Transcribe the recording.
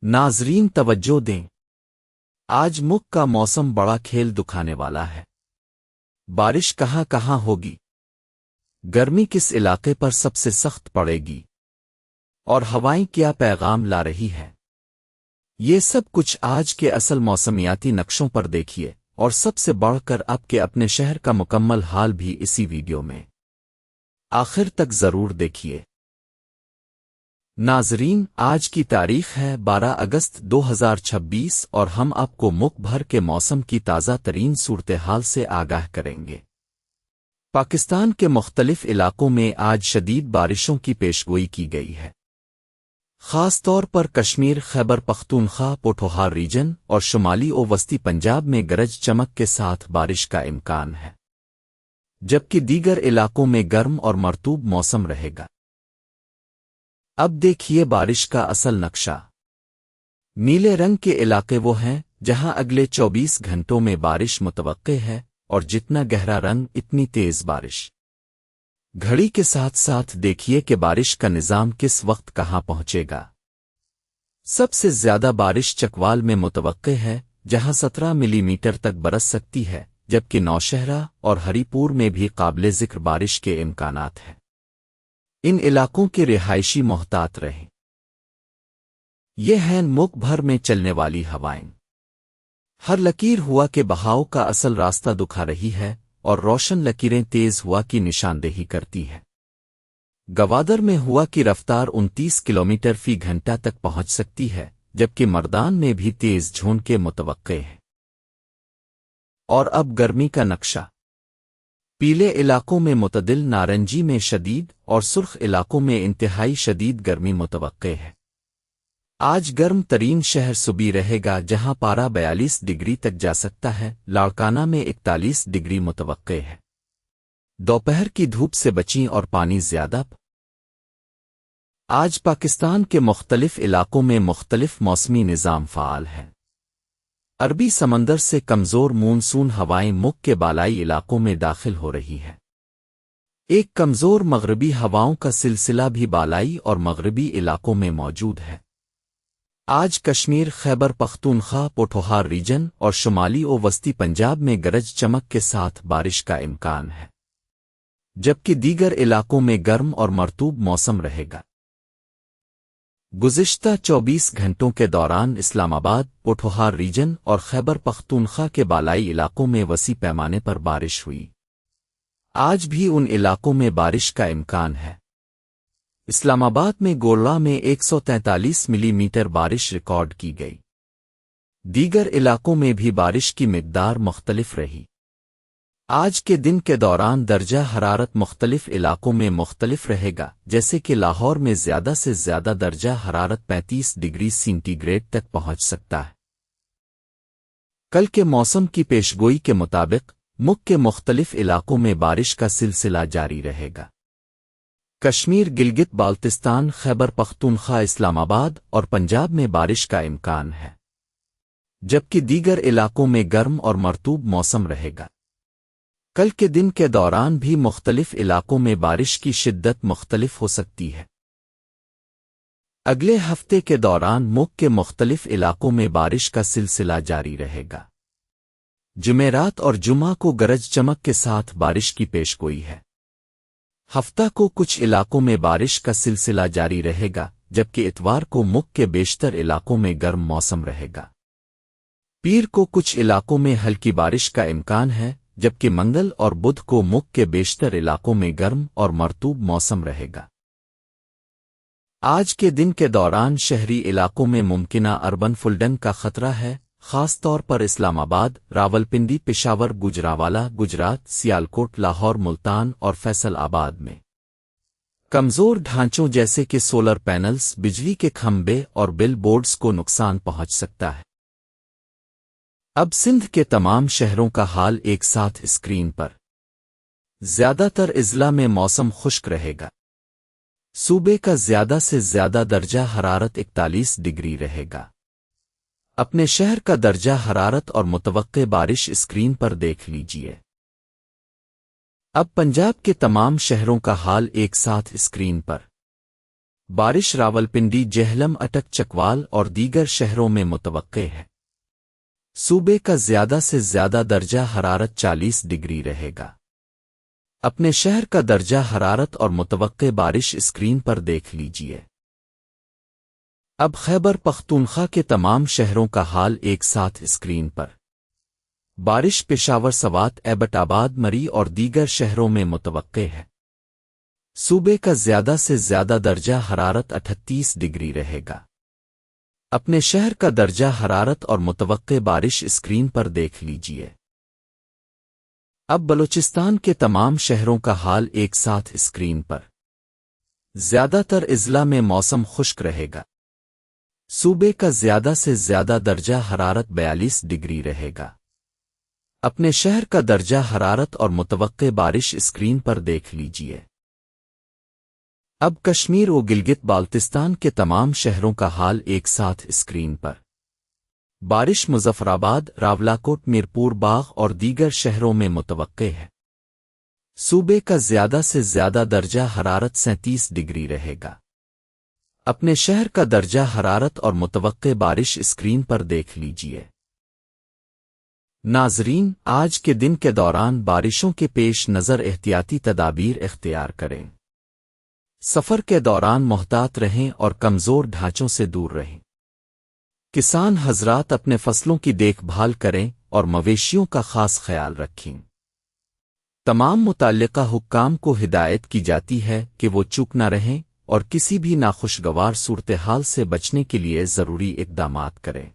ناظرین توجہ دیں، آج مکھ کا موسم بڑا کھیل دکھانے والا ہے۔ بارش کہاں کہاں ہوگی، گرمی کس علاقے پر سب سے سخت پڑے گی، اور ہوائیں کیا پیغام لا رہی ہے، یہ سب کچھ آج کے اصل موسمیاتی نقشوں پر دیکھیے، اور سب سے بڑھ کر آپ کے اپنے شہر کا مکمل حال بھی اسی ویڈیو میں آخر تک ضرور دیکھیے۔ ناظرین، آج کی تاریخ ہے 12 اگست 2026 اور ہم آپ کو ملک بھر کے موسم کی تازہ ترین صورتحال سے آگاہ کریں گے۔ پاکستان کے مختلف علاقوں میں آج شدید بارشوں کی پیشگوئی کی گئی ہے۔ خاص طور پر کشمیر، خیبر پختونخوا، پوٹھوہار ریجن اور شمالی و وسطی پنجاب میں گرج چمک کے ساتھ بارش کا امکان ہے، جبکہ دیگر علاقوں میں گرم اور مرطوب موسم رہے گا۔ اب دیکھیے بارش کا اصل نقشہ۔ نیلے رنگ کے علاقے وہ ہیں جہاں اگلے 24 گھنٹوں میں بارش متوقع ہے، اور جتنا گہرا رنگ اتنی تیز بارش۔ گھڑی کے ساتھ ساتھ دیکھیے کہ بارش کا نظام کس وقت کہاں پہنچے گا۔ سب سے زیادہ بارش چکوال میں متوقع ہے، جہاں 17 ملی میٹر تک برس سکتی ہے، جبکہ نوشہرہ اور ہری پور میں بھی قابل ذکر بارش کے امکانات ہیں۔ ان علاقوں کے رہائشی محتاط رہیں۔ یہ ہیں ملک بھر میں چلنے والی ہوائیں۔ ہر لکیر ہوا کے بہاؤ کا اصل راستہ دکھا رہی ہے، اور روشن لکیریں تیز ہوا کی نشاندہی کرتی ہیں۔ گوادر میں ہوا کی رفتار 29 کلومیٹر فی گھنٹہ تک پہنچ سکتی ہے، جبکہ مردان میں بھی تیز جھونکے متوقع ہیں۔ اور اب گرمی کا نقشہ۔ پیلے علاقوں میں معتدل، نارنجی میں شدید اور سرخ علاقوں میں انتہائی شدید گرمی متوقع ہے۔ آج گرم ترین شہر سبی رہے گا، جہاں پارہ 42 ڈگری تک جا سکتا ہے، لاڑکانہ میں 41 ڈگری متوقع ہے۔ دوپہر کی دھوپ سے بچیں اور پانی زیادہ۔ آج پاکستان کے مختلف علاقوں میں مختلف موسمی نظام فعال ہیں۔ عربی سمندر سے کمزور مونسون ہوائیں ملک کے بالائی علاقوں میں داخل ہو رہی ہے۔ ایک کمزور مغربی ہواؤں کا سلسلہ بھی بالائی اور مغربی علاقوں میں موجود ہے۔ آج کشمیر، خیبر پختونخوا، پوٹھوہار ریجن اور شمالی و وسطی پنجاب میں گرج چمک کے ساتھ بارش کا امکان ہے، جبکہ دیگر علاقوں میں گرم اور مرطوب موسم رہے گا۔ گزشتہ 24 گھنٹوں کے دوران اسلام آباد، پوٹھوہار ریجن اور خیبر پختونخوا کے بالائی علاقوں میں وسیع پیمانے پر بارش ہوئی۔ آج بھی ان علاقوں میں بارش کا امکان ہے۔ اسلام آباد میں گولڑا میں 143 ملی میٹر بارش ریکارڈ کی گئی۔ دیگر علاقوں میں بھی بارش کی مقدار مختلف رہی۔ آج کے دن کے دوران درجہ حرارت مختلف علاقوں میں مختلف رہے گا، جیسے کہ لاہور میں زیادہ سے زیادہ درجہ حرارت 35 ڈگری سینٹی گریڈ تک پہنچ سکتا ہے۔ کل کے موسم کی پیشگوئی کے مطابق ملک کے مختلف علاقوں میں بارش کا سلسلہ جاری رہے گا۔ کشمیر، گلگت بالتستان، خیبر پختونخوا، اسلام آباد اور پنجاب میں بارش کا امکان ہے، جبکہ دیگر علاقوں میں گرم اور مرطوب موسم رہے گا۔ کل کے دن کے دوران بھی مختلف علاقوں میں بارش کی شدت مختلف ہو سکتی ہے۔ اگلے ہفتے کے دوران ملک کے مختلف علاقوں میں بارش کا سلسلہ جاری رہے گا۔ جمعرات اور جمعہ کو گرج چمک کے ساتھ بارش کی پیشگوئی ہے۔ ہفتہ کو کچھ علاقوں میں بارش کا سلسلہ جاری رہے گا، جبکہ اتوار کو ملک کے بیشتر علاقوں میں گرم موسم رہے گا۔ پیر کو کچھ علاقوں میں ہلکی بارش کا امکان ہے، جبکہ منگل اور بدھ کو ملک کے بیشتر علاقوں میں گرم اور مرطوب موسم رہے گا۔ آج کے دن کے دوران شہری علاقوں میں ممکنہ اربن فلڈنگ کا خطرہ ہے، خاص طور پر اسلام آباد، راولپنڈی، پشاور، گوجرانوالہ، گجرات، سیالکوٹ، لاہور، ملتان اور فیصل آباد میں کمزور ڈھانچوں جیسے کہ سولر پینلز، بجلی کے کھمبے اور بل بورڈز کو نقصان پہنچ سکتا ہے۔ اب سندھ کے تمام شہروں کا حال ایک ساتھ اسکرین پر۔ زیادہ تر اضلاع میں موسم خشک رہے گا۔ صوبے کا زیادہ سے زیادہ درجہ حرارت 41 ڈگری رہے گا۔ اپنے شہر کا درجہ حرارت اور متوقع بارش اسکرین پر دیکھ لیجیے۔ اب پنجاب کے تمام شہروں کا حال ایک ساتھ اسکرین پر۔ بارش راولپنڈی، جہلم، اٹک، چکوال اور دیگر شہروں میں متوقع ہے۔ صوبے کا زیادہ سے زیادہ درجہ حرارت 40 ڈگری رہے گا۔ اپنے شہر کا درجہ حرارت اور متوقع بارش اسکرین پر دیکھ لیجیے۔ اب خیبر پختونخوا کے تمام شہروں کا حال ایک ساتھ اسکرین پر۔ بارش پشاور، سوات، ایبٹ آباد، مری اور دیگر شہروں میں متوقع ہے۔ صوبے کا زیادہ سے زیادہ درجہ حرارت 38 ڈگری رہے گا۔ اپنے شہر کا درجہ حرارت اور متوقع بارش اسکرین پر دیکھ لیجیے۔ اب بلوچستان کے تمام شہروں کا حال ایک ساتھ اسکرین پر۔ زیادہ تر اضلاع میں موسم خشک رہے گا۔ صوبے کا زیادہ سے زیادہ درجہ حرارت 42 ڈگری رہے گا۔ اپنے شہر کا درجہ حرارت اور متوقع بارش اسکرین پر دیکھ لیجیے۔ اب کشمیر و گلگت بالتستان کے تمام شہروں کا حال ایک ساتھ اسکرین پر۔ بارش مظفرآباد، راولاکوٹ، میرپور باغ اور دیگر شہروں میں متوقع ہے۔ صوبے کا زیادہ سے زیادہ درجہ حرارت 37 ڈگری رہے گا۔ اپنے شہر کا درجہ حرارت اور متوقع بارش اسکرین پر دیکھ لیجیے۔ ناظرین، آج کے دن کے دوران بارشوں کے پیش نظر احتیاطی تدابیر اختیار کریں۔ سفر کے دوران محتاط رہیں اور کمزور ڈھانچوں سے دور رہیں۔ کسان حضرات اپنے فصلوں کی دیکھ بھال کریں اور مویشیوں کا خاص خیال رکھیں۔ تمام متعلقہ حکام کو ہدایت کی جاتی ہے کہ وہ چوپ نہ رہیں اور کسی بھی ناخوشگوار صورتحال سے بچنے کے لیے ضروری اقدامات کریں۔